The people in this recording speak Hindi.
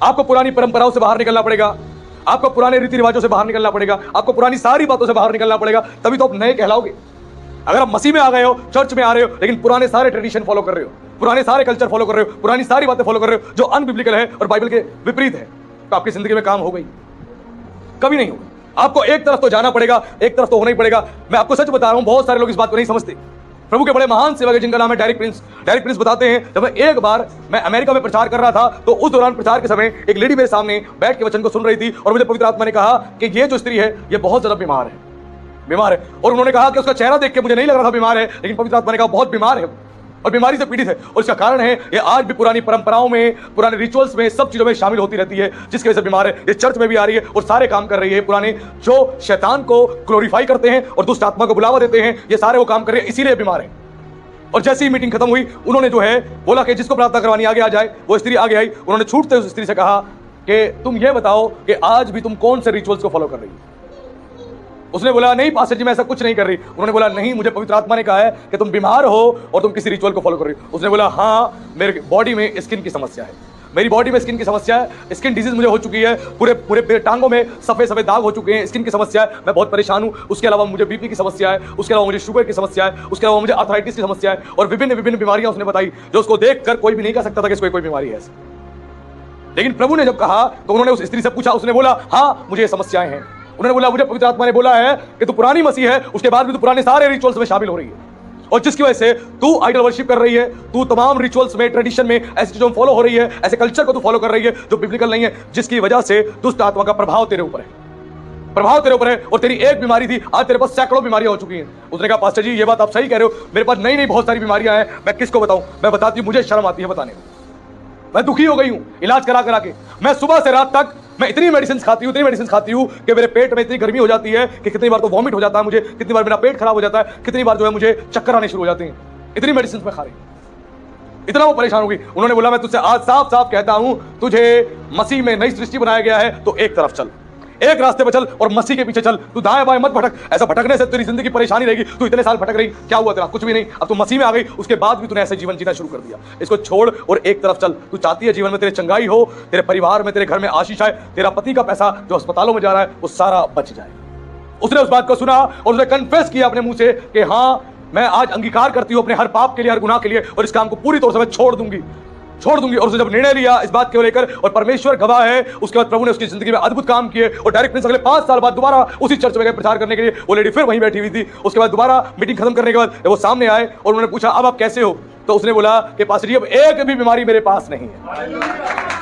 आपको पुरानी परंपराओं से बाहर निकलना पड़ेगा, आपको पुराने रीति रिवाजों से बाहर निकलना पड़ेगा, आपको पुरानी सारी बातों से बाहर निकलना पड़ेगा, तभी तो आप नए कहलाओगे। अगर आप मसीह में आ गए हो, चर्च में आ रहे हो, लेकिन पुराने सारे ट्रेडिशन फॉलो कर रहे हो, पुराने सारे कल्चर फॉलो कर रहे हो, पुरानी सारी बातें फॉलो कर रहे हो जो अनबिब्लिकल है और बाइबल के विपरीत है, तो आपकी जिंदगी में काम हो गई? कभी नहीं होगा। आपको एक तरफ तो जाना पड़ेगा, एक तरफ तो होना ही पड़ेगा। मैं आपको सच बता रहा हूं, बहुत सारे लोग इस बात को नहीं समझते। प्रभु के बड़े महान सेवक है जिनका नाम है डेरिक प्रिंस। डेरिक प्रिंस बताते हैं, जब एक बार मैं अमेरिका में प्रचार कर रहा था, तो उस दौरान प्रचार के समय एक लेडी मेरे सामने बैठ के वचन को सुन रही थी और मुझे पवित्र आत्मा ने कहा कि ये जो स्त्री है ये बहुत ज्यादा बीमार है। और उन्होंने कहा कि उसका चेहरा देख के मुझे नहीं लग रहा था बीमार है, लेकिन पवित्र आत्मा ने कहा बहुत बीमार है और बीमारी से पीड़ित है। और इसका कारण है ये आज भी पुरानी परंपराओं में, पुराने रिचुअल्स में, सब चीजों में शामिल होती रहती है, जिसकी वजह से बीमार है। ये चर्च में भी आ रही है और सारे काम कर रही है पुराने, जो शैतान को ग्लोरीफाई करते हैं और दुष्ट आत्मा को बुलावा देते हैं, ये सारे वो काम कर रहे हैं, इसीलिए बीमार है। और जैसे ही मीटिंग खत्म हुई, उन्होंने जो है बोला कि जिसको प्रार्थना करवानी आगे आ जाए। वो स्त्री आगे आई। उन्होंने छूटते उस स्त्री से कहा कि तुम ये बताओ कि आज भी तुम कौन से रिचुअल्स को फॉलो कर रही हो? उसने बोला नहीं पास्टर जी मैं ऐसा कुछ नहीं कर रही। उन्होंने बोला नहीं, मुझे पवित्र आत्मा ने कहा है कि तुम बीमार हो और तुम किसी रिचुअल को फॉलो कर रही हो। उसने बोला हाँ, मेरे बॉडी में स्किन की समस्या है, मेरी बॉडी में स्किन की समस्या है, स्किन डिजीज मुझे हो चुकी है, पूरे टांगों में सफेद सफेद दाग हो चुके हैं, स्किन की समस्या है, मैं बहुत परेशान हूँ। उसके अलावा मुझे बीपी की समस्या है, उसके अलावा मुझे शुगर की समस्या है, उसके अलावा मुझे आर्थराइटिस की समस्या है और विभिन्न बीमारियां उसने बताई, जो उसको देखकर कोई भी नहीं कह सकता था कि इसको कोई बीमारी है। लेकिन प्रभु ने जब कहा तो उन्होंने उस स्त्री से पूछा, उसने बोला हाँ मुझे ये समस्याएं हैं। उन्होंने बोला मुझे पवित्र आत्मा ने बोला है कि तू पुरानी मसीह है, उसके बाद भी तू पुराने सारे रिचुअल्स में शामिल हो रही है और जिसकी वजह से तू आइडल वर्शिप कर रही है, तू तमाम रिचुअल्स में, ट्रेडिशन में ऐसी चीजों में फॉलो हो रही है, ऐसे कल्चर को तू फॉलो कर रही है जो बिब्लिकल नहीं है, जिसकी वजह से दुष्ट आत्मा का प्रभाव तेरे ऊपर है, और तेरी एक बीमारी थी, आज तेरे पास सैकड़ों बीमारियां हो चुकी हैं। उसने कहा पास्टर जी ये बात आप सही कह रहे हो, मेरे पास नई बहुत सारी बीमारियां हैं, मैं किसको बताऊं? मैं बताती हूं, मुझे शर्म आती है बताने में। मैं दुखी हो गई हूं इलाज करा के। मैं सुबह से रात तक मैं इतनी मेडिसिन खाती हूं कि मेरे पेट में इतनी गर्मी हो जाती है कि कितनी बार तो वॉमिट हो जाता है मुझे, कितनी बार मेरा पेट खराब हो जाता है, कितनी बार जो है मुझे चक्कर आने शुरू हो जाते हैं। इतनी मेडिसिन में खा रही, इतना वो परेशान हो गई। उन्होंने बोला मैं तुझसे आज साफ साफ कहता हूं, तुझे मसीह में नई सृष्टि बनाया गया है, तो एक तरफ चल, एक रास्ते पर चल और मसीह के पीछे चल। तू दाएं बाएं मत भटक, ऐसा भटकने से तेरी जिंदगी परेशानी रहेगी। तू इतने साल भटक रही, क्या हुआ तेरा? कुछ भी नहीं। अब तू मसीह में आ गई, उसके बाद भी तूने ऐसे जीवन जीना शुरू कर दिया। इसको छोड़ और एक तरफ चल। तू चाहती है जीवन में तेरे चंगाई हो, तेरे परिवार में, तेरे घर में आशीष आए, तेरा पति का पैसा जो अस्पतालों में जा रहा है वो सारा बच जाए। उसने उस बात को सुना और उसने कन्फेस किया अपने मुंह से कि हाँ मैं आज अंगीकार करती हूँ अपने हर पाप के लिए, हर गुनाह के लिए, और इस काम को पूरी तौर से मैं छोड़ दूंगी। और उसने जब निर्णय लिया इस बात को लेकर, और परमेश्वर गवाह है, उसके बाद प्रभु ने उसकी जिंदगी में अद्भुत काम किए। और डेरिक प्रिंस अगले 5 साल बाद दोबारा उसी चर्च में गए प्रचार करने के लिए। वो लेडी फिर वहीं बैठी हुई थी। उसके बाद दोबारा मीटिंग खत्म करने के बाद वो सामने आए और उन्होंने पूछा अब आप कैसे हो? तो उसने बोला कि पास्टर जी अब एक भी बीमारी मेरे पास नहीं है।